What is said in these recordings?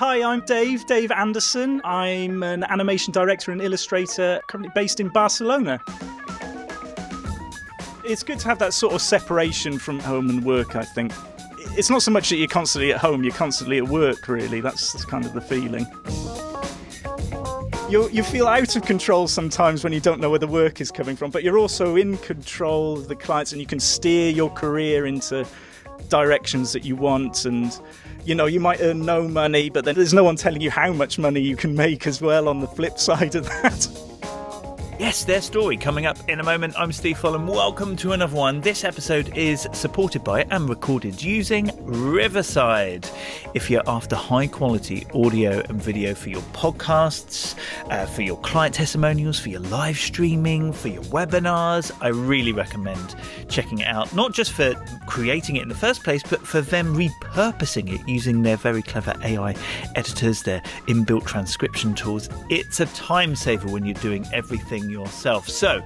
Hi, I'm Dave Anderson. I'm an animation director and illustrator currently based in Barcelona. It's good to have that sort of separation from home and work, I think. It's not so much that you're constantly at home, you're constantly at work, really. That's kind of the feeling. You feel out of control sometimes when you don't know where the work is coming from, but you're also in control of the clients and you can steer your career into directions that you want. And you know, you might earn no money, but then there's no one telling you how much money you can make as well on the flip side of that. Yes, their story coming up in a moment. I'm Steve Fulham. Welcome to another one. This episode is supported by and recorded using Riverside. If you're after high quality audio and video for your podcasts, for your client testimonials, for your live streaming, for your webinars, I really recommend checking it out. Not just for creating it in the first place, but for them repurposing it using their very clever AI editors, their inbuilt transcription tools. It's a time saver when you're doing everything yourself. So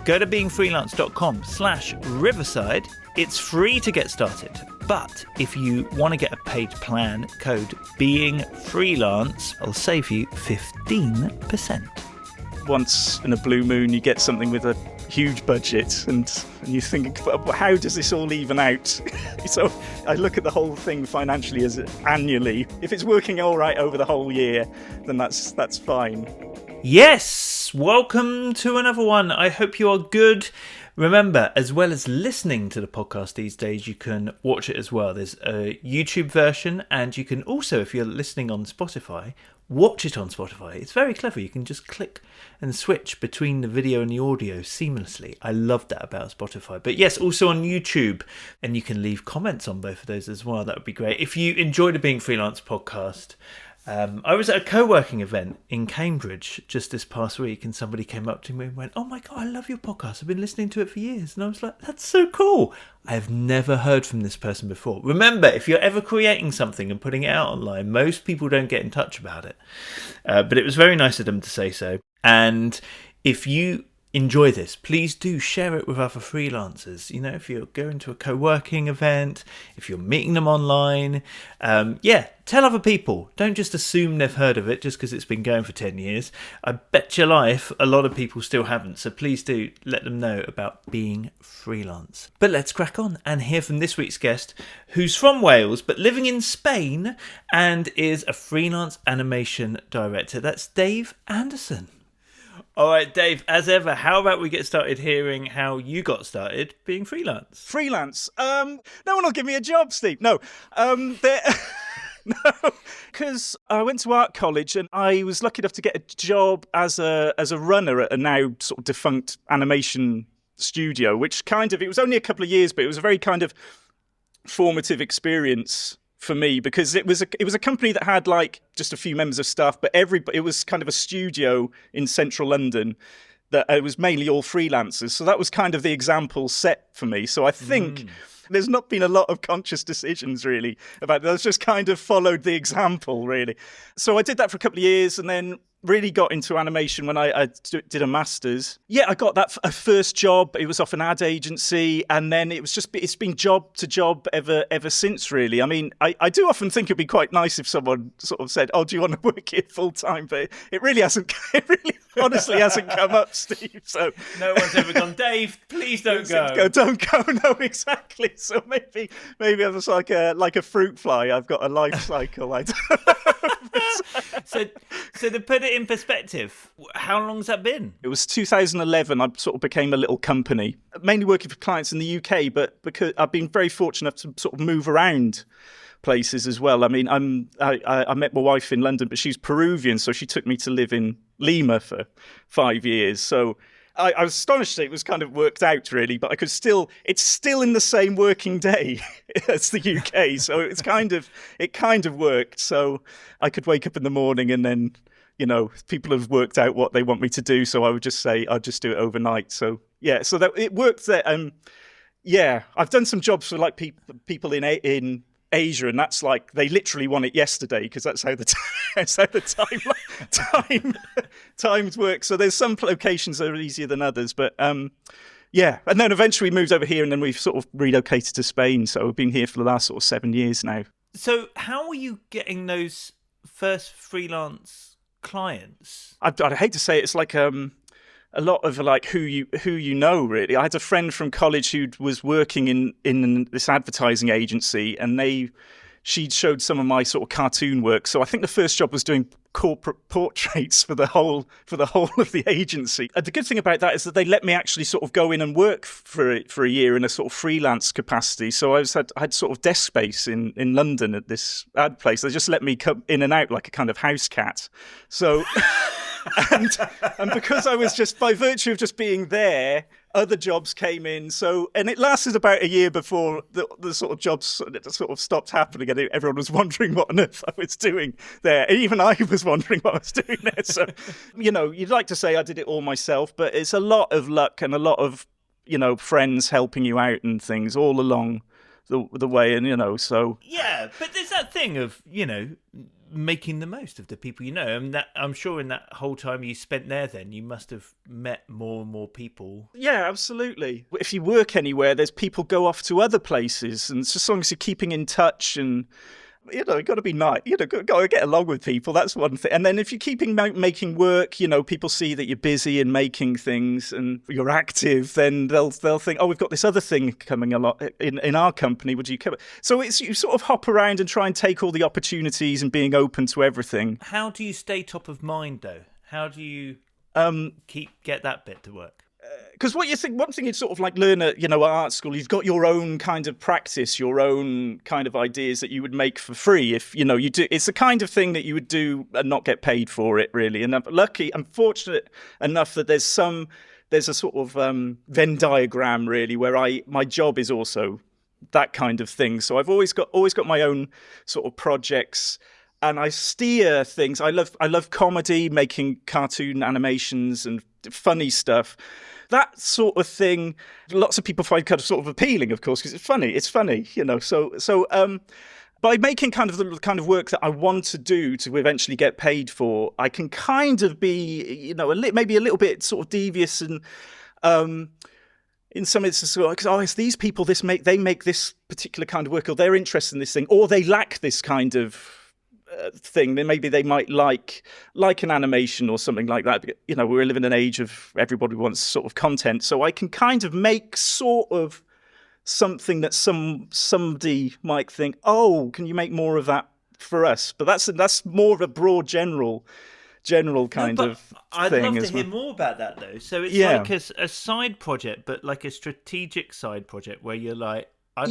go to beingfreelance.com/Riverside. It's free to get started. But if you want to get a paid plan, code beingfreelance will save you 15%. Once in a blue moon, you get something with a huge budget and you think, how does this all even out? So I look at the whole thing financially as annually. If it's working all right over the whole year, then that's fine. Yes, welcome to another one. I hope you are good. Remember, as well as listening to the podcast these days, you can watch it as well. There's a YouTube version, and you can also, if you're listening on Spotify, watch it on Spotify. It's very clever. You can just click and switch between the video and the audio seamlessly. I love that about Spotify. But yes, also on YouTube, and you can leave comments on both of those as well. That would be great. If you enjoyed the Being Freelance podcast, I was at a co-working event in Cambridge just this past week, and somebody came up to me and went, "Oh my God, I love your podcast. I've been listening to it for years." And I was like, that's so cool. I've never heard from this person before. Remember, if you're ever creating something and putting it out online, most people don't get in touch about it. But it was very nice of them to say so. And if you enjoy this, please do share it with other freelancers. You know, if you're going to a co-working event, if you're meeting them online, tell other people. Don't just assume they've heard of it just because it's been going for 10 years. I bet your life a lot of people still haven't. So please do let them know about Being Freelance. But let's crack on and hear from this week's guest, who's from Wales but living in Spain and is a freelance animation director. That's Dave Anderson. All right, Dave, as ever, how about we get started hearing how you got started being freelance? Freelance? No one will give me a job, Steve. No. No, because I went to art college and I was lucky enough to get a job as a runner at a now sort of defunct animation studio, which it was only a couple of years, but it was a very kind of formative experience for me, because it was a company that had like just a few members of staff, but it was kind of a studio in central London that it was mainly all freelancers. So that was kind of the example set for me. So I think there's not been a lot of conscious decisions really about it. I just kind of followed the example really. So I did that for a couple of years and then really got into animation when I did a master's. Yeah, I got that first job. It was off an ad agency, and then it's been job to job ever since, really. I mean, I do often think it'd be quite nice if someone sort of said, "Oh, do you want to work here full time?" But it really hasn't. It really, honestly, hasn't come up, Steve. So no one's ever gone, "Dave, please don't go." Don't go. No, exactly. So maybe I was like a fruit fly. I've got a life cycle. I don't know. So to put it in perspective, how long has that been? It was 2011. I sort of became a little company, mainly working for clients in the UK, but because I've been very fortunate to sort of move around places as well. I mean, I met my wife in London, but she's Peruvian, so she took me to live in Lima for 5 years. So I was astonished that it was kind of worked out really, but it's still in the same working day as the UK. So it kind of worked. So I could wake up in the morning and then, you know, people have worked out what they want me to do. So I would just say, I'll just do it overnight. So yeah, so that it worked there. Yeah, I've done some jobs for like people in Asia, and that's like they literally want it yesterday because that's how the times work. So there's some locations that are easier than others, but yeah. And then eventually we moved over here, and then we've sort of relocated to Spain. So we've been here for the last sort of 7 years now. So how are you getting those first freelance clients? I'd hate to say it, it's like a lot of like who you know, really. I had a friend from college who was working in this advertising agency, and she showed some of my sort of cartoon work. So I think the first job was doing corporate portraits for the whole of the agency. And the good thing about that is that they let me actually sort of go in and work for a year in a sort of freelance capacity. So I had sort of desk space in London at this ad place. They just let me come in and out like a kind of house cat. So and because I was just, by virtue of just being there, other jobs came in. So, and it lasted about a year before the sort of jobs sort of stopped happening, and everyone was wondering what on earth I was doing there. Even I was wondering what I was doing there. So, you'd like to say I did it all myself, but it's a lot of luck and a lot of, friends helping you out and things all along the way. And, so. Yeah, but there's that thing of, making the most of the people you know, and that I'm sure in that whole time you spent there, then you must have met more and more people. Yeah, absolutely. If you work anywhere, there's people go off to other places, and just as long as you're keeping in touch and you've got to be nice. Got to get along with people. That's one thing. And then if you're keeping making work, people see that you're busy and making things and you're active, then they'll think, oh, we've got this other thing coming along in our company. Would you come? So you sort of hop around and try and take all the opportunities and being open to everything. How do you stay top of mind, though? How do you get that bit to work? Because one thing you'd sort of like learn at, art school, you've got your own kind of practice, your own kind of ideas that you would make for free if, you do. It's the kind of thing that you would do and not get paid for it, really. And I'm fortunate enough that there's a sort of Venn diagram, really, where my job is also that kind of thing. So I've always got my own sort of projects. And I steer things. I love comedy, making cartoon animations and funny stuff. That sort of thing, lots of people find kind of sort of appealing, of course, because it's funny. So by making kind of the kind of work that I want to do to eventually get paid for, I can kind of be, maybe a little bit sort of devious and. In some instances, because it's these people. They make this particular kind of work, or they're interested in this thing, or they lack this kind of thing. Then maybe they might like an animation or something like that. We live in an age of everybody wants sort of content, so I can kind of make sort of something that somebody might think, oh, can you make more of that for us? But that's more of a broad general kind of thing. I'd love to hear more about that, though. So it's like a side project, but like a strategic side project where you're like, I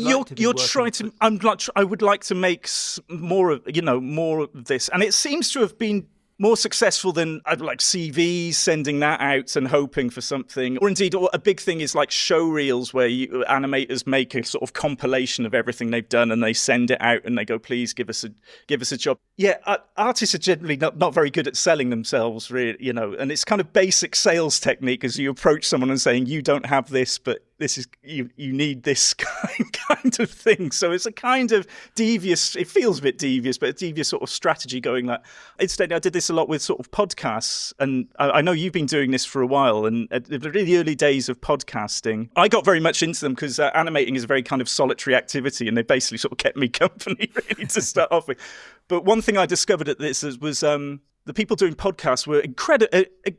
would like to make more of this, and it seems to have been more successful than I'd like CVs, sending that out and hoping for something. Or indeed, a big thing is like show reels where animators make a sort of compilation of everything they've done and they send it out and they go, please give us a job. Yeah, artists are generally not very good at selling themselves, really, and it's kind of basic sales technique as you approach someone and saying, you don't have this, but this is you need this kind of thing. So it's a kind of devious, it feels a bit devious, but a devious sort of strategy going like. Instead, I did this a lot with sort of podcasts, and I know you've been doing this for a while, and at the really early days of podcasting, I got very much into them because animating is a very kind of solitary activity, and they basically sort of kept me company really to start off with. But one thing I discovered at this was the people doing podcasts were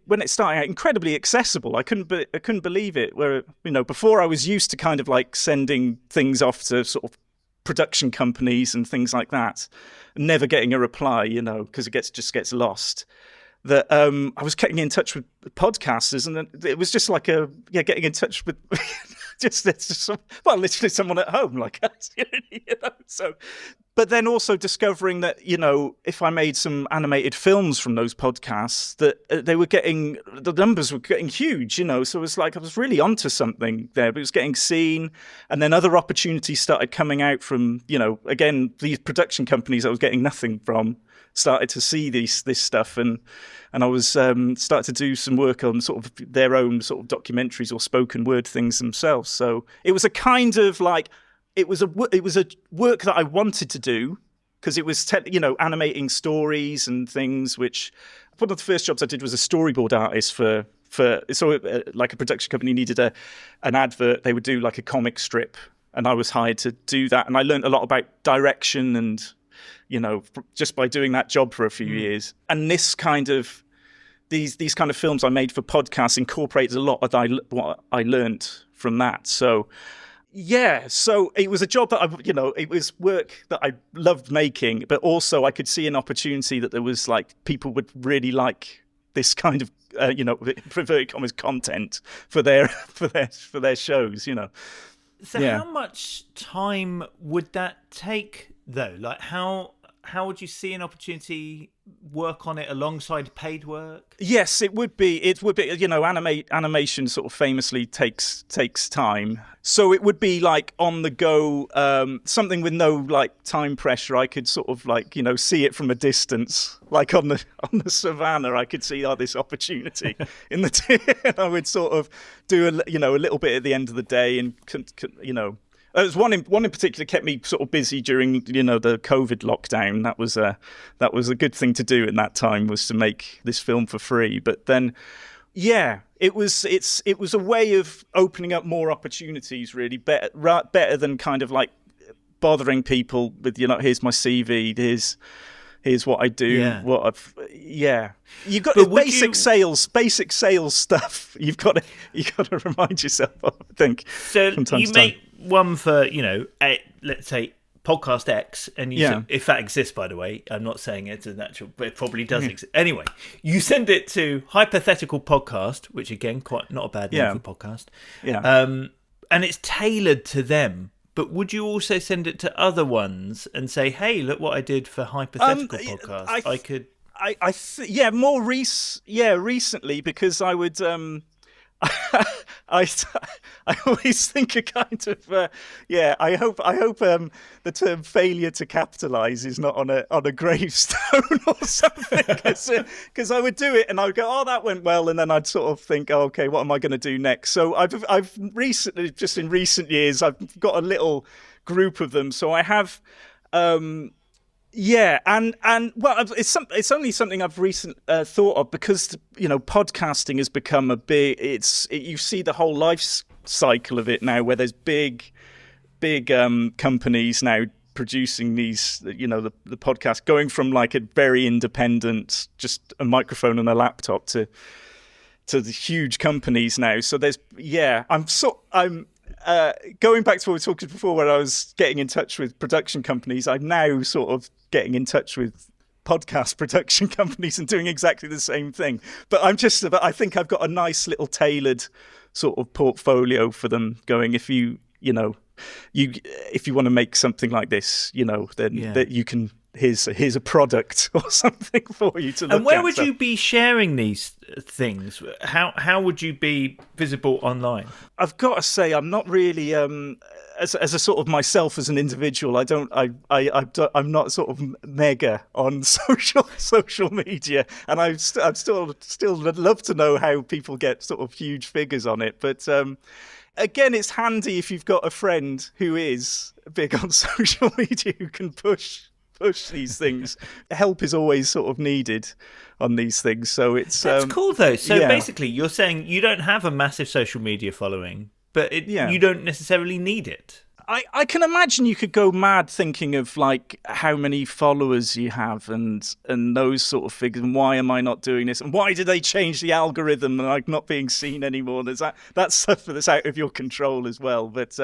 when it started out, incredibly accessible. I couldn't believe it. Where before I was used to kind of like sending things off to sort of production companies and things like that, and never getting a reply, because it just gets lost. That I was getting in touch with podcasters, and it was just like getting in touch with literally someone at home like us, So, but then also discovering that if I made some animated films from those podcasts, that the numbers were getting huge, So it was like I was really onto something there. But it was getting seen, and then other opportunities started coming out from again these production companies I was getting nothing from. Started to see this stuff, and I was started to do some work on sort of their own sort of documentaries or spoken word things themselves. So it was a kind of like it was a work that I wanted to do because it was animating stories and things. Which one of the first jobs I did was a storyboard artist for like a production company needed an advert. They would do like a comic strip, and I was hired to do that, and I learned a lot about direction and just by doing that job for a few years. And this kind of these kind of films I made for podcasts incorporates a lot of what I learned from that. So yeah, so it was a job that it was work that I loved making, but also I could see an opportunity that there was like people would really like this kind of inverted commas content for their shows. So how much time would that take though? Like how would you see an opportunity work on it alongside paid work? Yes, it would be. Animation sort of famously takes time. So it would be like on the go, something with no like time pressure. I could sort of like, see it from a distance, like on the savannah. I could see this opportunity in and I would sort of do a little bit at the end of the day, and there was one in particular kept me sort of busy during the COVID lockdown. That was a good thing to do in that time, was to make this film for free. But then, yeah, it was a way of opening up more opportunities. Really, better than kind of like bothering people with here's my CV, here's what I do. You've got basic sales stuff. You've got to remind yourself of, I think. So you make one for let's say podcast X, and if that exists, by the way, I'm not saying it's a natural, but it probably does exist. Anyway, you send it to Hypothetical Podcast, which again, quite not a bad name for podcast. And it's tailored to them. But would you also send it to other ones and say, "Hey, look what I did for Hypothetical Podcast"? Recently, because I would. I always think a kind of I hope the term failure to capitalize is not on a gravestone or something, because I would do it and I would go, oh, that went well, and then I'd sort of think, oh, okay, what am I going to do next? So I've recently, just in recent years, I've got a little group of them. So I have it's only something I've recently thought of, because podcasting has become a big. You see the whole life cycle of it now, where there's big companies now producing these, the podcast, going from like a very independent, just a microphone and a laptop, to the huge companies now. So I'm going back to what we talked before, when I was getting in touch with production companies. I'm now sort of getting in touch with podcast production companies and doing exactly the same thing. But I think I've got a nice little tailored sort of portfolio for them going. If you want to make something like this, then that you can. Here's a product or something for you to look at. And where would you be sharing these things? How would you be visible online? I've got to say, I'm not really as a sort of myself as an individual. I'm not sort of mega on social media, and I'd still love to know how people get sort of huge figures on it. But again, it's handy if you've got a friend who is big on social media, who can push these things. Help is always sort of needed on these things. So that's cool though. So basically you're saying you don't have a massive social media following, but you don't necessarily need it. I can imagine you could go mad thinking of like how many followers you have and those sort of figures, and why am I not doing this, and why did they change the algorithm and I'm not being seen anymore. There's that stuff that's out of your control as well. But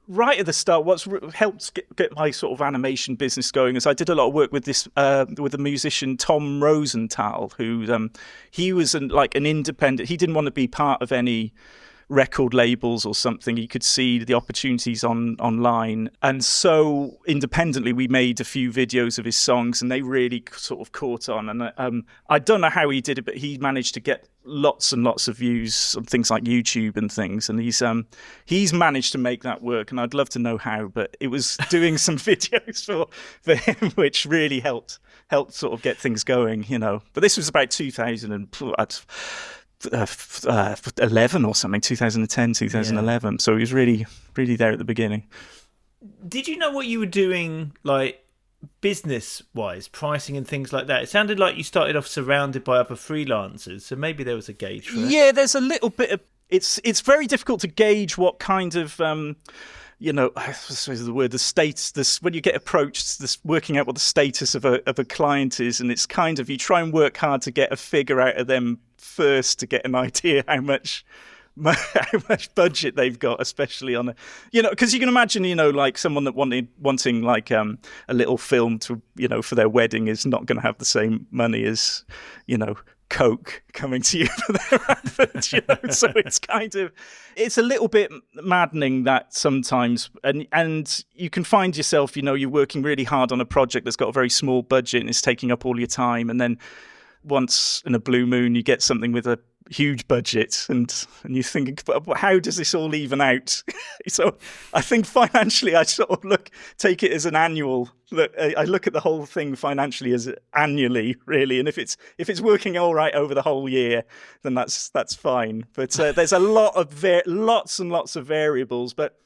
right at the start, what's helped get my sort of animation business going is I did a lot of work with the musician Tom Rosenthal, who he was an independent. He didn't want to be part of any record labels or something. He could see the opportunities online, and so independently we made a few videos of his songs, and they really sort of caught on. And I don't know how he did it, but he managed to get lots and lots of views on things like YouTube and things, and he's managed to make that work, and I'd love to know how. But it was doing some videos for him which really helped sort of get things going, But this was about 2011 or something, 2010, 2011. So he was really, really there at the beginning. Did you know what you were doing, like business-wise, pricing and things like that? It sounded like you started off surrounded by other freelancers, so maybe there was a gauge for it. Yeah, there's a little bit of... It's very difficult to gauge what kind of... I suppose the word, the status, this, when you get approached, this working out what the status of a client is, and it's kind of, you try and work hard to get a figure out of them first to get an idea how much budget they've got, especially on because you can imagine, like someone that wanting like a little film to, for their wedding is not going to have the same money as, Coke coming to you for their advert, so it's a little bit maddening that sometimes, and you can find yourself, you're working really hard on a project that's got a very small budget and it's taking up all your time, and then once in a blue moon you get something with a huge budget and you think, how does this all even out? So I think financially I sort of take it as an annual look. I look at the whole thing financially as annually, really, and if it's working all right over the whole year, then that's fine. But there's a lots and lots of variables, but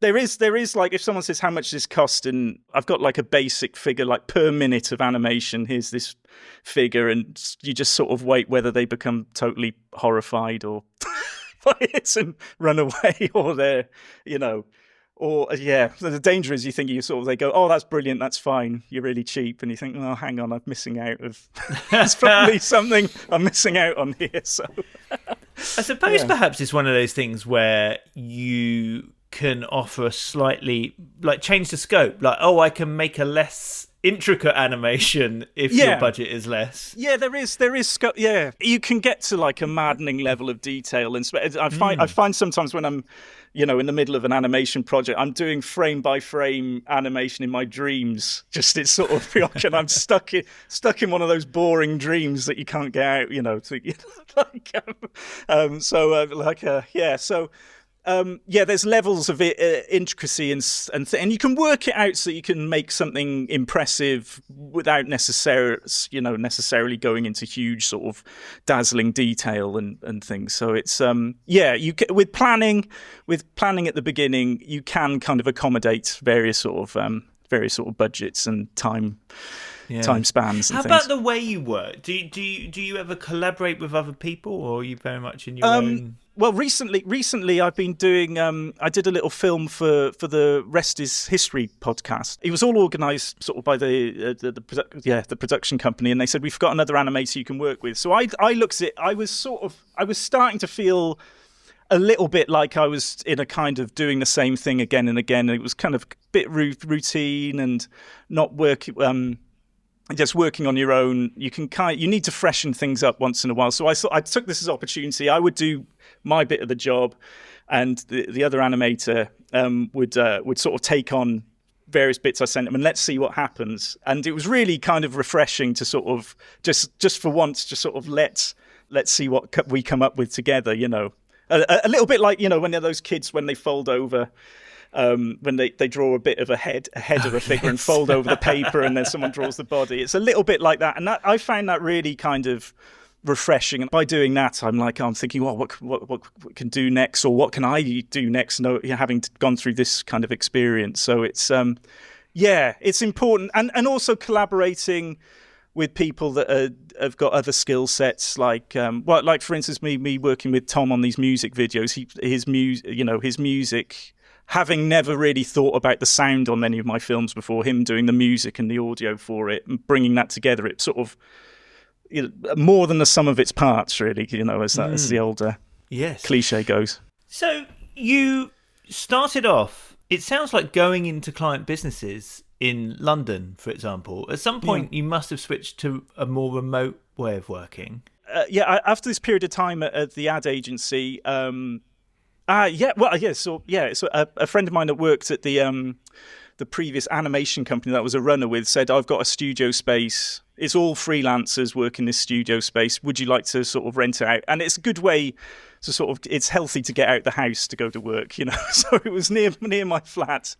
there is like, if someone says how much this cost, and I've got like a basic figure, like per minute of animation, here's this figure, and you just sort of wait whether they become totally horrified or by it and run away, or they're, the danger is they go, oh, that's brilliant, that's fine, you're really cheap, and you think, oh, hang on, I'm missing out of, there's probably something I'm missing out on here. So I suppose perhaps it's one of those things where you can offer a slightly, like, change the scope, like, oh, I can make a less intricate animation if your budget is less. Yeah, there is scope. Yeah, you can get to like a maddening level of detail, and I find sometimes when I'm, in the middle of an animation project, I'm doing frame by frame animation in my dreams. Just it's sort of, and I'm stuck in one of those boring dreams that you can't get out. There's levels of intricacy and you can work it out so you can make something impressive without necessarily going into huge sort of dazzling detail and things. So it's with planning at the beginning, you can kind of accommodate various sort of budgets and time spans. And How about the way you work? Do you ever collaborate with other people, or are you very much in your own? Well, recently I've been doing. I did a little film for the Rest Is History podcast. It was all organised sort of by the production company, and they said, we've got another animator you can work with. So I looked at it. I was starting to feel a little bit like I was in a kind of doing the same thing again and again. And it was kind of a bit routine and not working. Just working on your own, you need to freshen things up once in a while. So I took this as opportunity. I would do my bit of the job, and the other animator would sort of take on various bits I sent him, and let's see what happens. And it was really kind of refreshing to sort of just for once, just sort of let's see what we come up with together. A little bit like when they're those kids when they fold over. When they draw a bit of a head of a figure and fold over the paper, and then someone draws the body. It's a little bit like that, and I found that really kind of refreshing. And by doing that, I'm thinking, well, what can do next, or what can I do next? Having gone through this kind of experience, so it's it's important, and also collaborating with people that have got other skill sets, like for instance, me working with Tom on these music videos. His music. Having never really thought about the sound on many of my films before, him doing the music and the audio for it and bringing that together, it sort of more than the sum of its parts, really, as the older cliche goes. So you started off, it sounds like going into client businesses in London, for example. At some point, you must have switched to a more remote way of working. After this period of time at the ad agency, So a friend of mine that worked at the previous animation company that I was a runner with said, I've got a studio space. It's all freelancers work in this studio space. Would you like to sort of rent it out? And it's a good way to sort of, it's healthy to get out the house to go to work, So it was near my flat.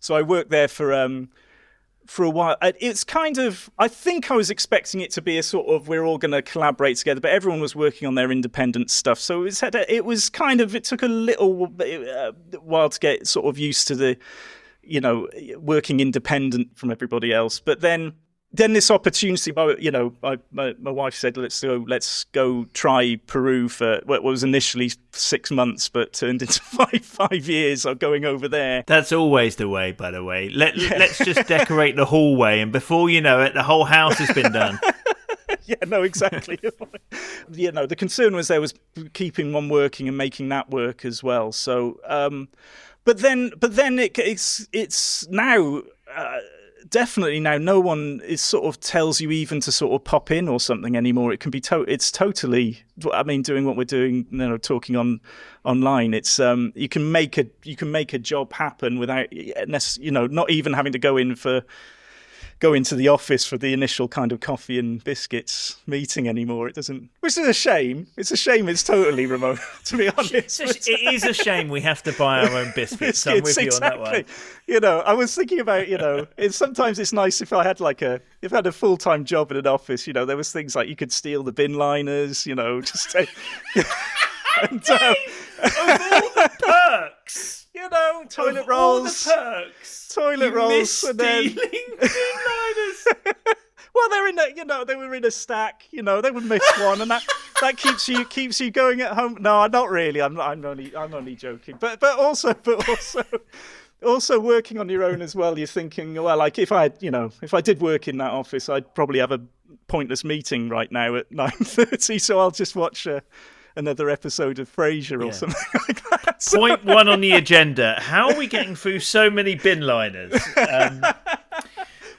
So I worked there for a while. It's kind of, I think I was expecting it to be a sort of, we're all going to collaborate together, but everyone was working on their independent stuff. So it took a little while to get sort of used to the, working independent from everybody else. But then then this opportunity, my wife said, let's go try Peru for what was initially 6 months, but turned into five years of going over there. That's always the way, by the way. Let's just decorate the hallway, and before you know it, the whole house has been done. Yeah, no, exactly. The concern was keeping one working and making that work as well. So, but then it's now. Definitely now, no one is sort of tells you even to sort of pop in or something anymore. It can be it's totally. I mean, doing what we're doing, talking online. It's you can make a job happen without not even having to go into the office for the initial kind of coffee and biscuits meeting anymore. It doesn't, which is a shame. It's a shame it's totally remote, to be honest. It is a shame we have to buy our own biscuits. I'm with you on that one. I was thinking about, sometimes it's nice if I had if I had a full-time job in an office, there was things like you could steal the bin liners, just take... and, of all the perks! Toilet of rolls. All the perks. Toilet rolls. And then stealing bin liners. Well, they're in they were in a stack. They would miss one, and that keeps you going at home. No, not really. I'm only joking. But also working on your own as well. You're thinking, well, like if I did work in that office, I'd probably have a pointless meeting right now at 9:30. So I'll just watch another episode of Frasier or something like that. Point one on the agenda. How are we getting through so many bin liners?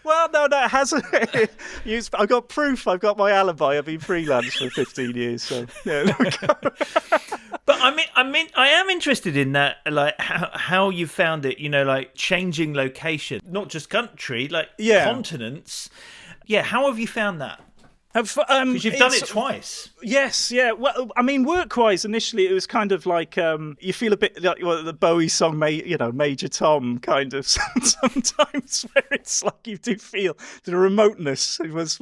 Well, no, it hasn't. I've got proof. I've got my alibi. I've been freelance for 15 years. So, yeah, there we go. But I am interested in that, like how you found it, like changing location, not just country, like continents. Yeah, how have you found that? Because you've done it twice. Yes, yeah. Well, I mean, work-wise, initially it was kind of like you feel a bit like the Bowie song, Major Tom, kind of sometimes, where it's like you do feel the remoteness. It was,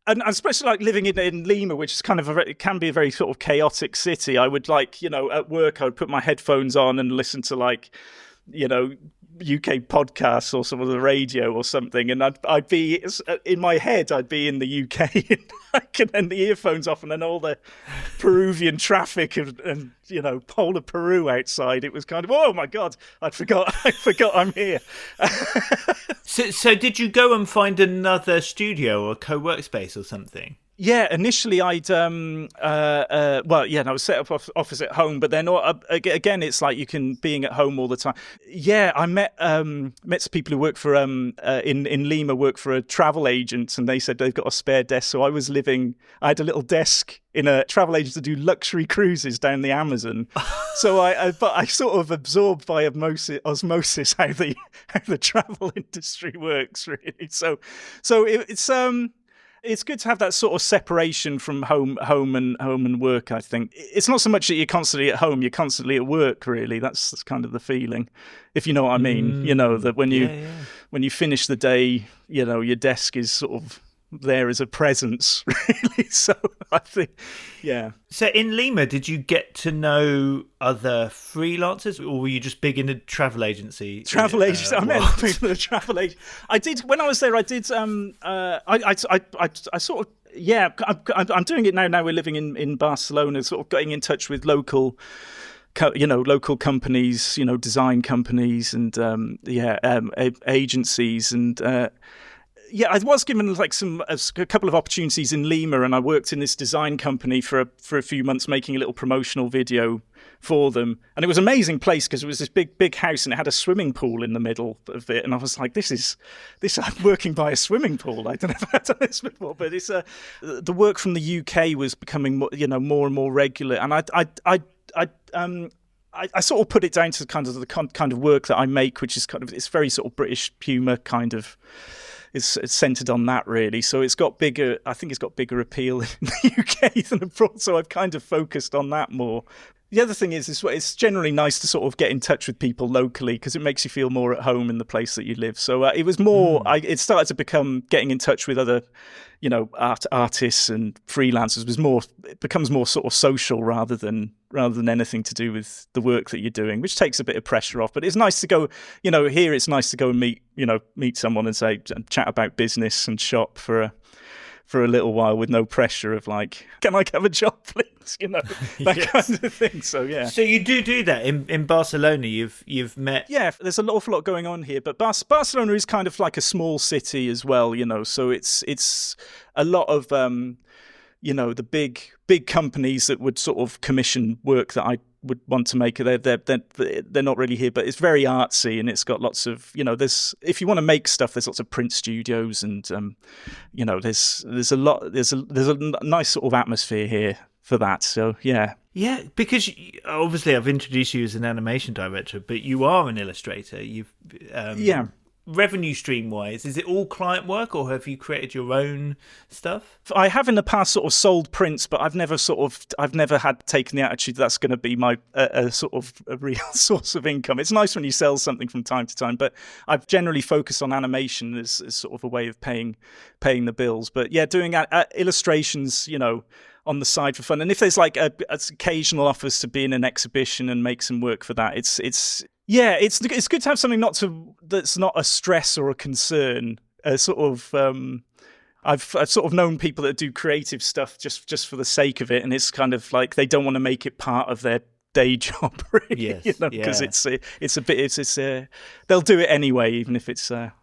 and especially like living in Lima, which is kind of it can be a very sort of chaotic city. I would at work, I would put my headphones on and listen to UK podcasts or some of the radio or something, and I'd be in my head. I'd be in the UK, and then the earphones off, and then all the Peruvian traffic and polar Peru outside. It was kind of, oh my god, I forgot I'm here. So did you go and find another studio or co-work space or something? Yeah, initially I'd I was set up office at home, but then again it's like you can being at home all the time. Yeah, I met some people who work for in Lima, work for a travel agent, and they said they've got a spare desk. So I had a little desk in a travel agent to do luxury cruises down the Amazon. So I sort of absorbed by osmosis how the travel industry works, really. So it's good to have that sort of separation from home and work. I think it's not so much that you're constantly at home; you're constantly at work. Really, that's kind of the feeling, if you know what I mean. That when you finish the day, your desk is sort of there as a presence, really. So I think, yeah. So in Lima, did you get to know other freelancers, or were you just big in the travel agency? Travel agency. I met people in the travel agency. I did when I was there. I did. I sort of. Yeah, I'm doing it now. Now we're living in Barcelona, sort of getting in touch with local companies, design companies and agencies and. Yeah, I was given a couple of opportunities in Lima, and I worked in this design company for a few months, making a little promotional video for them. And it was an amazing place because it was this big house, and it had a swimming pool in the middle of it. And I was like, this. I'm working by a swimming pool. I don't know if I've done this before, but it's the work from the UK was becoming more and more regular, and I sort of put it down to kind of the kind of work that I make, which is it's very sort of British humour kind of. It's centred on that, really. So I think it's got bigger appeal in the UK than abroad. So I've kind of focused on that more. The other thing is it's generally nice to sort of get in touch with people locally because it makes you feel more at home in the place that you live. So it was more, it started to become getting in touch with other, artists and freelancers it becomes more sort of social rather than anything to do with the work that you're doing, which takes a bit of pressure off. But it's nice to go, here it's nice to go and meet someone and chat about business and shop for a little while with no pressure of like, can I have a job, please? That kind of thing. So, yeah. So you do that in Barcelona. You've met. Yeah, there's an awful lot going on here. But Barcelona is kind of like a small city as well, So it's a lot of, the big companies that would sort of commission work that I would want to make. They're not really here, but it's very artsy and it's got lots of, if you want to make stuff, there's lots of print studios and, there's a nice sort of atmosphere here for that. So, yeah. Yeah, because obviously I've introduced you as an animation director, but you are an illustrator. Yeah. Revenue stream wise, is it all client work or have you created your own stuff? I have in the past sort of sold prints, but I've never had taken the attitude that's going to be my a sort of a real source of income. It's nice when you sell something from time to time, but I've generally focused on animation as sort of a way of paying the bills. But yeah, doing illustrations, on the side for fun. And if there's like occasional offers to be in an exhibition and make some work for that, it's good to have something that's not a stress or a concern. I've sort of known people that do creative stuff just for the sake of it, and it's kind of like they don't want to make it part of their day job, really. Yes, because they'll do it anyway, even if it's not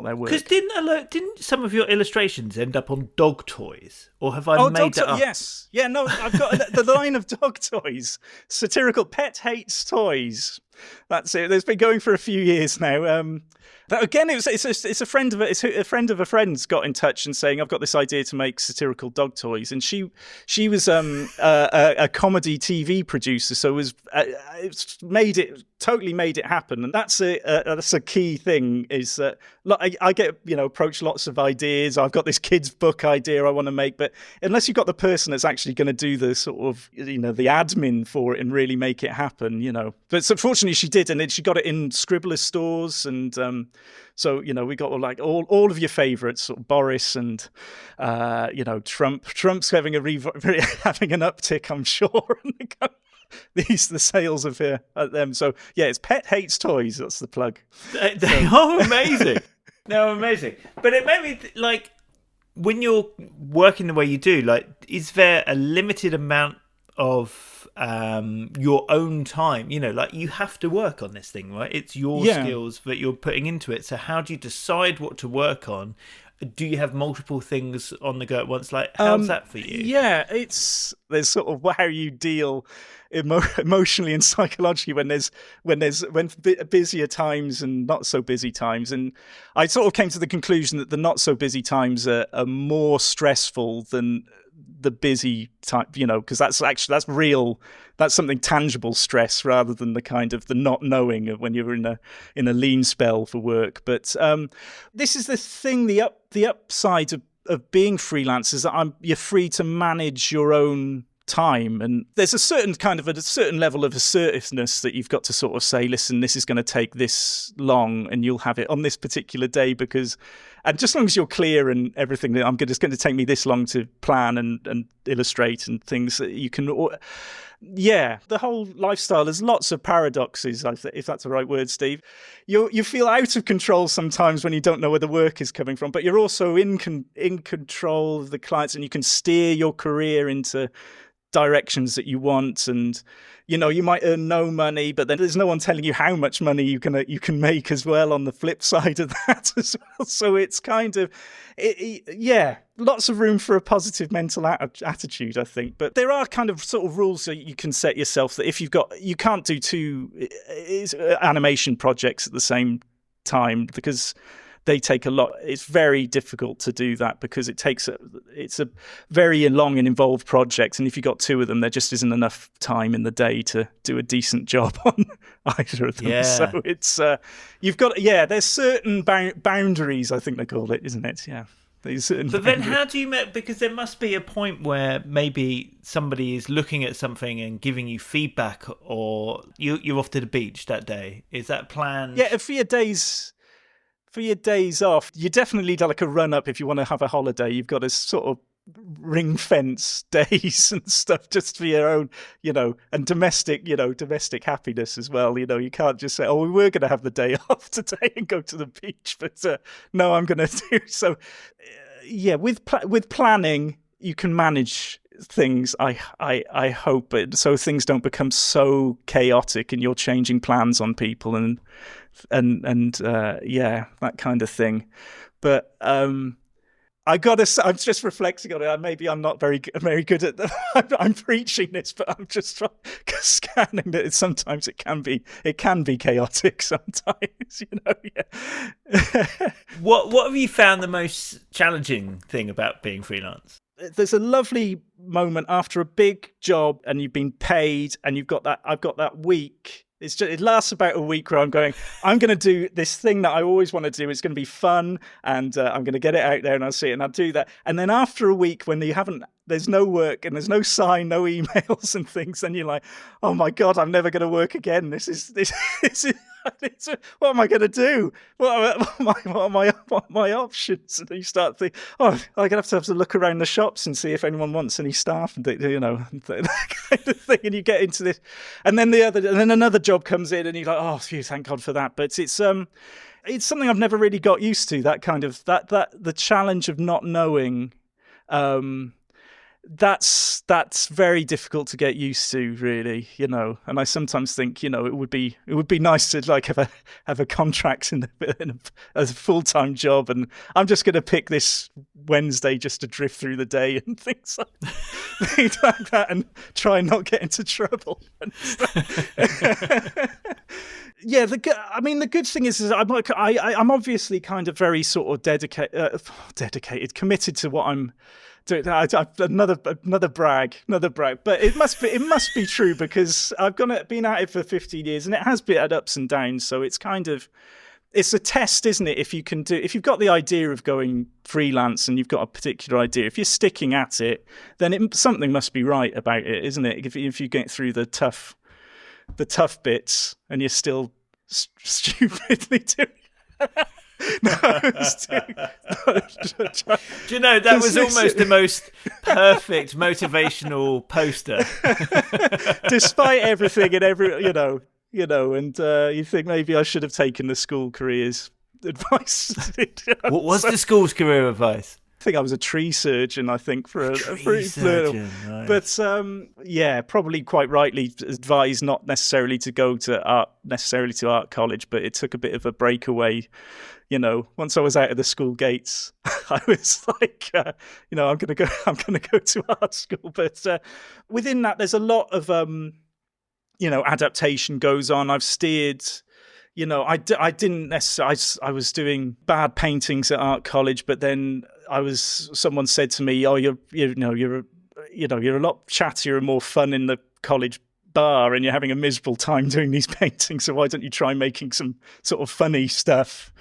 their work. Because didn't some of your illustrations end up on dog toys, or have I made that up? Yes, yeah, no, I've got the line of dog toys, satirical pet hates toys. That's it. It's been going for a few years now. But again, it's a friend of a friend's got in touch and saying, I've got this idea to make satirical dog toys, and she was a comedy TV producer, so it's totally made it happen, and that's a key thing. Is that I get approached lots of ideas. I've got this kids book idea I want to make, but unless you've got the person that's actually going to do the sort of the admin for it and really make it happen, But unfortunately, she did, and then she got it in Scribbler stores and. So we got all of your favourites, sort of Boris and Trump. Trump's having having an uptick, I'm sure. The sales of them. So yeah, it's Pet Hates Toys. That's the plug. They are amazing. They're amazing. But it made me when you're working the way you do, is there a limited amount of your own time? You have to work on this thing, right? It's your skills that you're putting into it. So how do you decide what to work on? Do you have multiple things on the go at once? How's that for you? Yeah, there's sort of how you deal emotionally and psychologically when busier times and not so busy times. And I sort of came to the conclusion that the not so busy times are more stressful than the busy time, because that's real. That's something tangible stress rather than the kind of the not knowing of when you're in a lean spell for work. But this is the thing. The upside of being freelance is that you're free to manage your own time, and there's a certain level of assertiveness that you've got to sort of say, listen, this is going to take this long and you'll have it on this particular day, and just as long as you're clear and everything, it's going to take me this long to plan and illustrate and things that you can. Yeah, the whole lifestyle, there's lots of paradoxes, if that's the right word, Steve. You feel out of control sometimes when you don't know where the work is coming from, but you're also in control of the clients, and you can steer your career into directions that you want, and you might earn no money, but then there's no one telling you how much money you can make as well on the flip side of that as well. So it's kind of lots of room for a positive mental attitude, I think. But there are kind of sort of rules that you can set yourself, that if you can't do two animation projects at the same time, because they take a lot. It's very difficult to do that because it's a very long and involved project, and if you've got two of them, there just isn't enough time in the day to do a decent job on either of them. Yeah. So it's there's certain boundaries, I think they call it, isn't it? Yeah. But then how do you make, because there must be a point where maybe somebody is looking at something and giving you feedback, or you're off to the beach that day. Is that planned? Yeah, for your days off, you definitely need like a run up if you want to have a holiday. You've got to sort of ring fence days and stuff just for your own, and domestic happiness as well. You can't just say, oh, we were going to have the day off today and go to the beach, but no, I'm going to do so. Yeah, with planning, you can manage things. I hope it, so things don't become so chaotic and you're changing plans on people and that kind of thing. But I'm just reflecting on it. Maybe I'm not very good at that. I'm preaching this, but I'm just scanning that. Sometimes it can be chaotic. Sometimes, Yeah. What have you found the most challenging thing about being freelance? There's a lovely moment after a big job and you've been paid and I've got that week. It lasts about a week where I'm going to do this thing that I always want to do. It's going to be fun and I'm going to get it out there and I'll see it and I'll do that. And then after a week when there's no work and there's no sign, no emails and things, then you're like, oh my God, I'm never going to work again. This is what am I going to do? What are my options? And you start thinking, oh, I'm going to have to look around the shops and see if anyone wants any staff, and that kind of thing. And you get into this, and then another job comes in, and you're like, oh, phew, thank God for that. But it's something I've never really got used to. That kind of that the challenge of not knowing. That's very difficult to get used to, really, and I sometimes think, it would be nice to like have a contract in a full-time job, and I'm just going to pick this Wednesday just to drift through the day and things like that, and try and not get into trouble. Yeah, the good thing is I'm obviously kind of very sort of dedicated, committed to what I'm. Another brag, but it must be true because I've been at it for 15 years and it has been had ups and downs. So it's a test, isn't it? If you've got the idea of going freelance and you've got a particular idea, if you're sticking at it, then something must be right about it, isn't it? If you get through the tough bits and you're still stupidly doing it. Do you know, that was almost the most perfect motivational poster. Despite everything and and you think maybe I should have taken the school careers advice. What was the school's career advice? I think I was a tree surgeon, I think, for a surgeon, nice. But probably quite rightly advised not necessarily to go to art college, but it took a bit of a breakaway. Once I was out of the school gates, I was like, I'm going to go to art school. But within that, there's a lot of, adaptation goes on. I've steered, I didn't necessarily, I was doing bad paintings at art college, but then someone said to me, oh, you're a lot chattier and more fun in the college bar and you're having a miserable time doing these paintings. So why don't you try making some sort of funny stuff?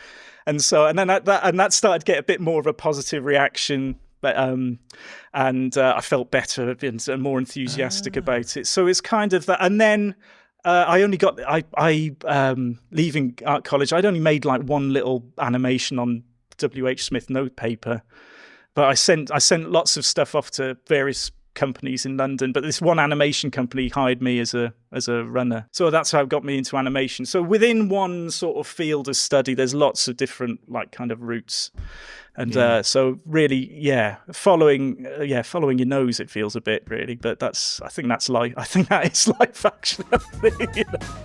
And then that started to get a bit more of a positive reaction, but I felt better and more enthusiastic about it. So it's kind of that. And then I leaving art college, I'd only made like one little animation on W.H. Smith notepaper, but I sent lots of stuff off to various companies in London, but this one animation company hired me as a runner. So that's how it got me into animation. So within one sort of field of study, there's lots of different like kind of routes. And so really, following your nose, it feels a bit really, but I think that's life. I think that is life actually.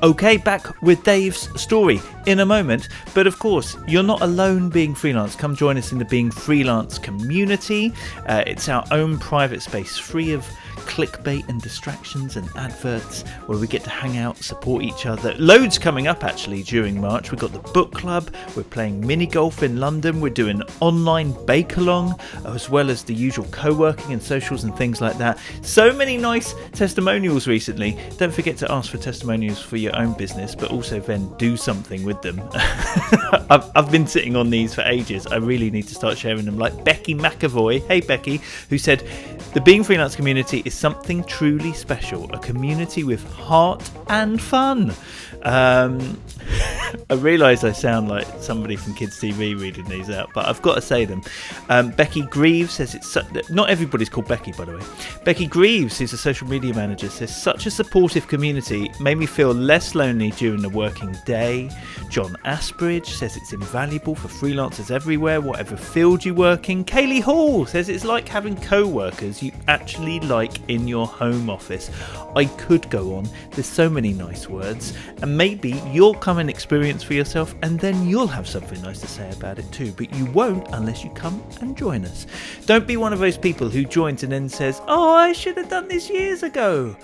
Okay, back with Dave's story in a moment. But of course, you're not alone being freelance. Come join us in the Being Freelance community. It's our own private space, free of clickbait and distractions and adverts, where we get to hang out, support each other. Loads coming up actually during March. We've got the book club, we're playing mini golf in London, we're doing online online bake-along, as well as the usual co-working and socials and things like that. So many nice testimonials recently. Don't forget to ask for testimonials for your own business, but also then do something with them. I've been sitting on these for ages. I really need to start sharing them, like Becky McAvoy, hey Becky, who said, the Being Freelance community is something truly special, a community with heart and fun. I realise I sound like somebody from Kids TV reading these out, but I've got to say them. Becky Greaves says not everybody's called Becky, by the way. Becky Greaves, who's a social media manager, says such a supportive community made me feel less lonely during the working day. John Asbridge says it's invaluable for freelancers everywhere, whatever field you work in. Kaylee Hall says it's like having co-workers you actually like in your home office. I could go on. There's so many nice words, and maybe you'll come and experience for yourself, and then you'll have something nice to say about it too, but you won't unless you come and join us. Don't be one of those people who joins and then says, oh, I should have done this years ago.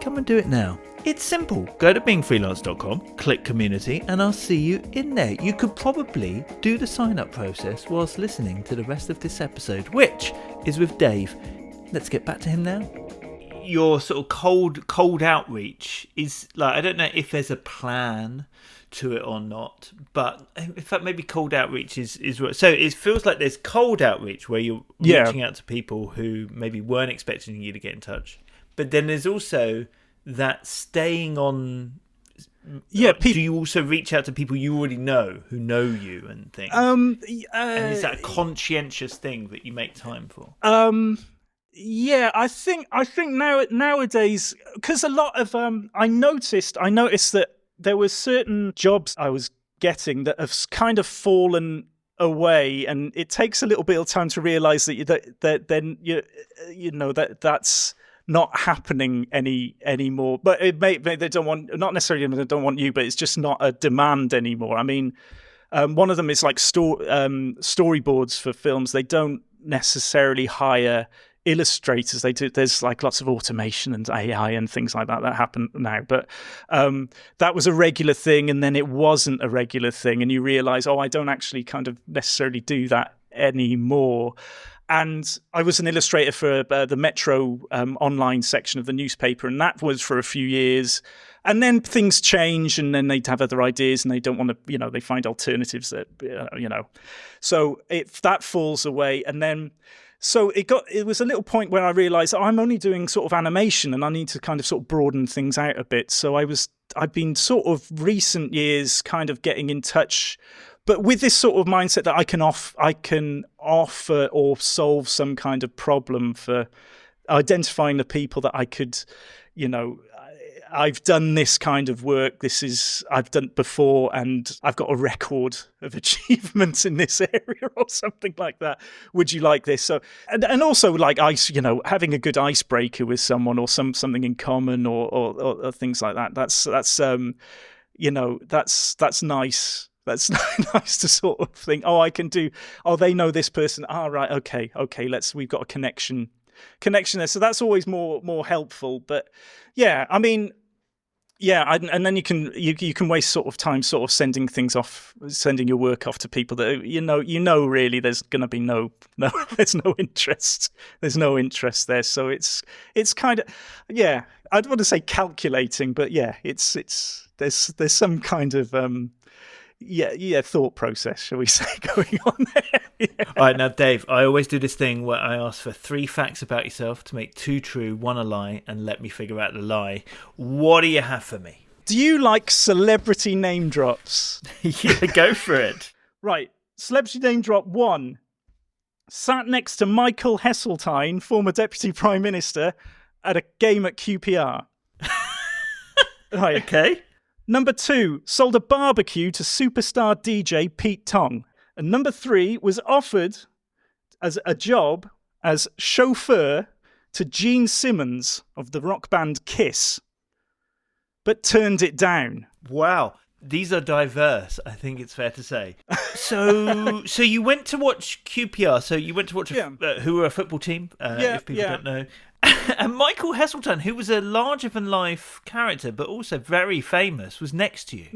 Come and do it now. It's simple. Go to beingfreelance.com, click community, and I'll see you in there. You could probably do the sign-up process whilst listening to the rest of this episode, which is with Dave. Let's get back to him now. Your sort of cold outreach is like, I don't know if there's a plan to it or not, but in fact maybe cold outreach is so it feels like there's cold outreach where you're reaching out to people who maybe weren't expecting you to get in touch, but then there's also that staying on. Do you also reach out to people you already know who know you and things? And is that a conscientious thing that you make time for? Yeah, I think nowadays, because a lot of I noticed that there were certain jobs I was getting that have kind of fallen away, and it takes a little bit of time to realise that that's not happening anymore. But it may they don't want, not necessarily they don't want you, but it's just not a demand anymore. I mean, one of them is like storyboards for films. They don't necessarily hire illustrators. They do. There's like lots of automation and AI and things like that happen now, but that was a regular thing, and then it wasn't a regular thing, and you realize, I don't actually kind of necessarily do that anymore. And I was an illustrator for the Metro online section of the newspaper, and that was for a few years. And then things change, and then they'd have other ideas, and they don't want to, they find alternatives that, So that falls away, and then. So it was a little point where I realized I'm only doing sort of animation, and I need to kind of sort of broaden things out a bit. So I've been sort of recent years kind of getting in touch, but with this sort of mindset that I can offer or solve some kind of problem for identifying the people that I could, I've done this kind of work. I've done it before, and I've got a record of achievements in this area or something like that. Would you like this? So, and also like having a good icebreaker with someone or something in common or things like that. That's nice. That's nice to sort of think, I can do. They know this person. Right. Okay. We've got a connection there. So that's always more helpful. But yeah, I mean, and then you can waste sort of time sort of sending your work off to people that really there's going to be no there's no interest there. So it's kind of, I'd want to say calculating, but there's some kind of thought process, shall we say, going on there. All right, now Dave, I always do this thing where I ask for 3 facts about yourself to make 2 true, 1 a lie, and let me figure out the lie. What do you have for me? Do you like celebrity name drops? Yeah, go for it. Right, celebrity name drop 1. Sat next to Michael Heseltine, former Deputy Prime Minister, at a game at QPR. Right. Okay. Number 2, sold a barbecue to superstar DJ Pete Tong. And number 3, was offered as a job as chauffeur to Gene Simmons of the rock band Kiss, but turned it down. Wow. These are diverse, I think it's fair to say. So you went to watch QPR. So you went to watch who were a football team, if people don't know. And Michael Heseltine, who was a larger-than-life character, but also very famous, was next to you.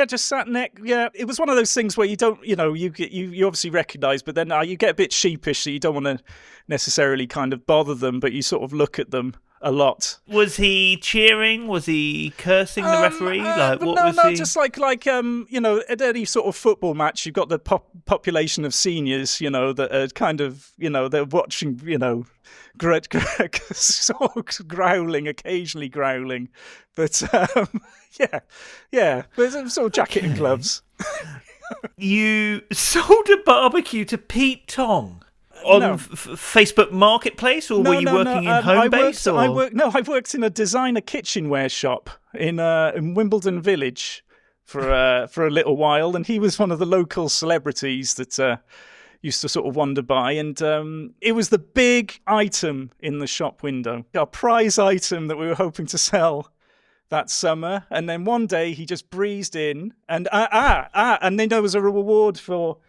Just sat next. Yeah, it was one of those things where you don't, you obviously recognise, but then you get a bit sheepish, so you don't want to necessarily kind of bother them, but you sort of look at them a lot. Was he cheering? Was he cursing the referee? Just like at any sort of football match, you've got the population of seniors, that are kind of, they're watching, sort of growling, occasionally growling, but but sort of jacket and gloves. You sold a barbecue to Pete Tong on Facebook Marketplace, or were you working in Homebase? I worked in a designer kitchenware shop in Wimbledon Village for a little while, and he was one of the local celebrities that used to sort of wander by, and it was the big item in the shop window, our prize item that we were hoping to sell that summer. And then one day he just breezed in, and and then there was a reward for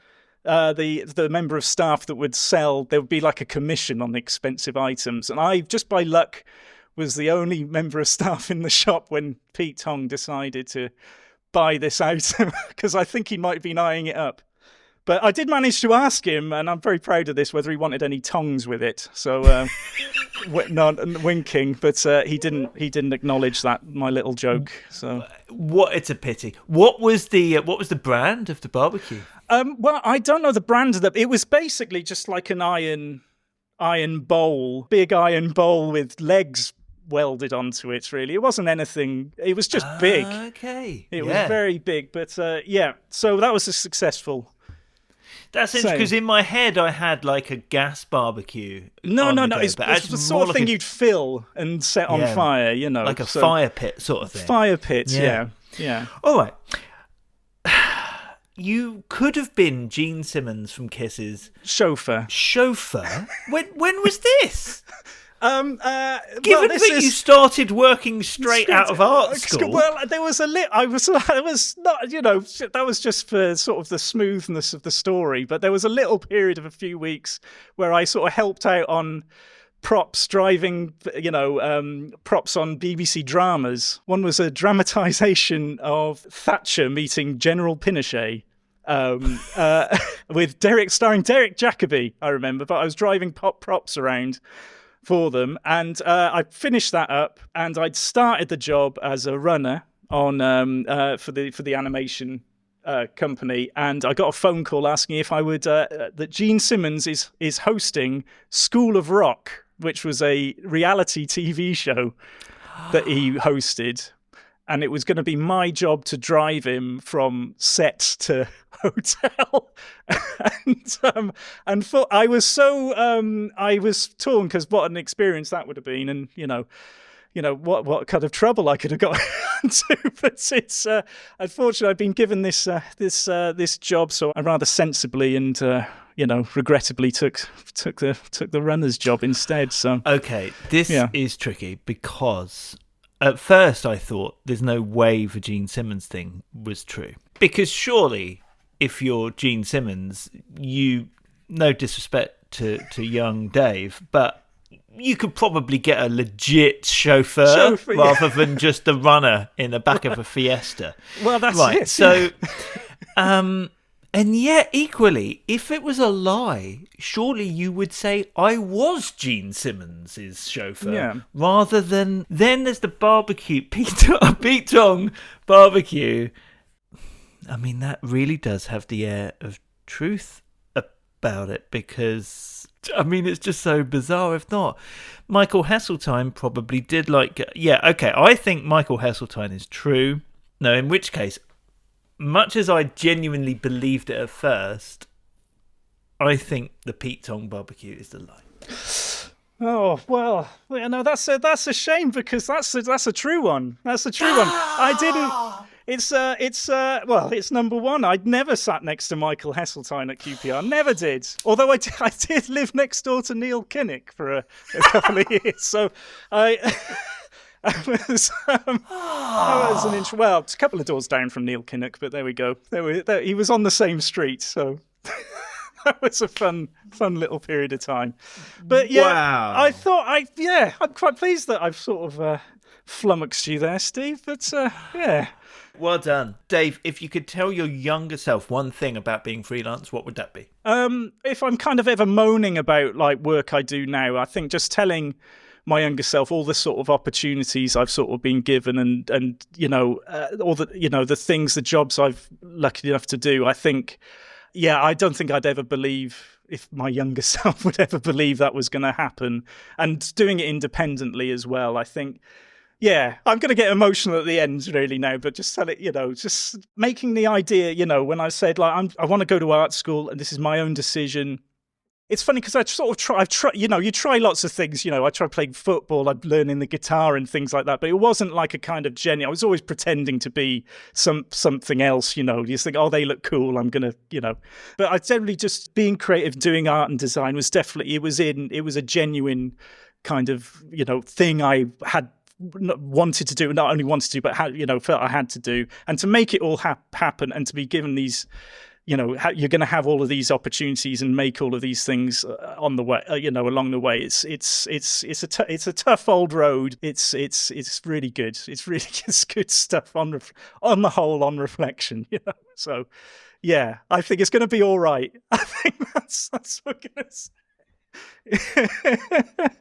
the member of staff that would sell. There would be like a commission on the expensive items, and I, just by luck, was the only member of staff in the shop when Pete Tong decided to buy this item, because I think he might have been eyeing it up. But I did manage to ask him, and I'm very proud of this, whether he wanted any tongs with it. So, winking, but he didn't acknowledge that, my little joke. So, it's a pity. What was the brand of the barbecue? Well, I don't know the brand of it was basically just like an iron bowl, big iron bowl with legs welded onto it. Really, it wasn't anything. It was just big. Okay, it was very big, but So that was a successful. That's interesting, because in my head I had like a gas barbecue. No. It's the sort of thing you'd fill and set on fire, like a fire pit sort of thing. Fire pit, yeah. All right. You could have been Gene Simmons from Kiss's chauffeur. When was this? Given that you started working straight out of art school. Well, there was I was not, that was just for sort of the smoothness of the story. But there was a little period of a few weeks where I sort of helped out on props, driving, props on BBC dramas. One was a dramatisation of Thatcher meeting General Pinochet. With starring Derek Jacobi, I remember. But I was driving props around for them, and I finished that up, and I'd started the job as a runner on for the animation company, and I got a phone call asking if I would that Gene Simmons is hosting School of Rock, which was a reality TV show that he hosted, and it was going to be my job to drive him from set to hotel. and I was torn, because what an experience that would have been, and what kind of trouble I could have got into. But it's unfortunately I've been given this job, so I rather sensibly and regrettably took the runner's job instead. So okay, this is tricky, because at first I thought there's no way the Gene Simmons thing was true, because surely if you're Gene Simmons, no disrespect to young Dave, but you could probably get a legit chauffeur rather than just the runner in the back of a Fiesta. Well, that's right. It. So, and yet equally, if it was a lie, surely you would say I was Gene Simmons' chauffeur, rather than then there's the barbecue, Pete Tong barbecue. I mean, that really does have the air of truth about it, because I mean, it's just so bizarre. If not, Michael Heseltine probably did I think Michael Heseltine is true. No, in which case, much as I genuinely believed it at first, I think the Pete Tong barbecue is the lie. Oh well, that's a shame, because that's a true one. That's a true one. I didn't. It's number one. I'd never sat next to Michael Heseltine at QPR. Never did. Although I did live next door to Neil Kinnock for a couple of years. So I was an inch. Well, it's a couple of doors down from Neil Kinnock, but there we go. He was on the same street. So That was a fun little period of time. But yeah, Wow. I'm quite pleased that I've sort of flummoxed you there, Steve. But yeah. Well done. Dave, if you could tell your younger self one thing about being freelance, what would that be? If I'm kind of ever moaning about like work I do now, I think just telling my younger self all the sort of opportunities I've sort of been given and all the things, the jobs I've lucky enough to do. I think, I don't think I'd ever believe if my younger self would ever believe that was going to happen, and doing it independently as well. I think, I'm going to get emotional at the end really now, but just tell it, just making the idea, when I said like, I want to go to art school and this is my own decision. It's funny because I've tried, you try lots of things, I tried playing football, I'm learning the guitar and things like that, but it wasn't like a kind of genuine, I was always pretending to be something else, you just think, oh, they look cool, I'm going to, but I generally just being creative, doing art and design was definitely, it was a genuine kind of, thing I had wanted to do, not only wanted to do, but felt I had to do, and to make it all happen and to be given these, you're going to have all of these opportunities and make all of these things on the way, along the way. It's a tough old road. It's really good. It's good stuff on the whole, on reflection, So, yeah, I think it's going to be all right. I think that's what I'm going to say.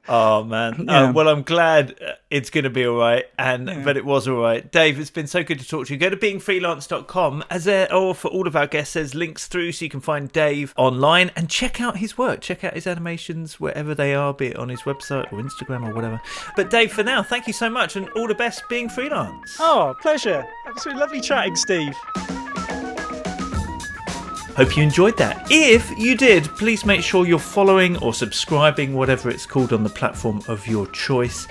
Oh man, well, I'm glad it's going to be all right, but it was all right. Dave, it's been so good to talk to you. Go to beingfreelance.com, or for all of our guests, there's links through so you can find Dave online and check out his work, check out his animations wherever they are, be it on his website or Instagram or whatever. But Dave, for now, thank you so much and all the best being freelance. Oh, pleasure. Absolutely lovely chatting, Steve. Hope you enjoyed that. If you did, please make sure you're following or subscribing, whatever it's called on the platform of your choice.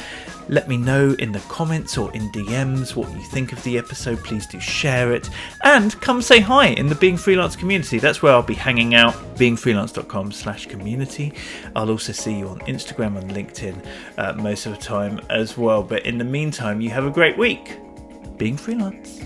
Let me know in the comments or in DMs what you think of the episode. Please do share it. And come say hi in the Being Freelance community. That's where I'll be hanging out, beingfreelance.com/community. I'll also see you on Instagram and LinkedIn most of the time as well. But in the meantime, you have a great week. Being Freelance.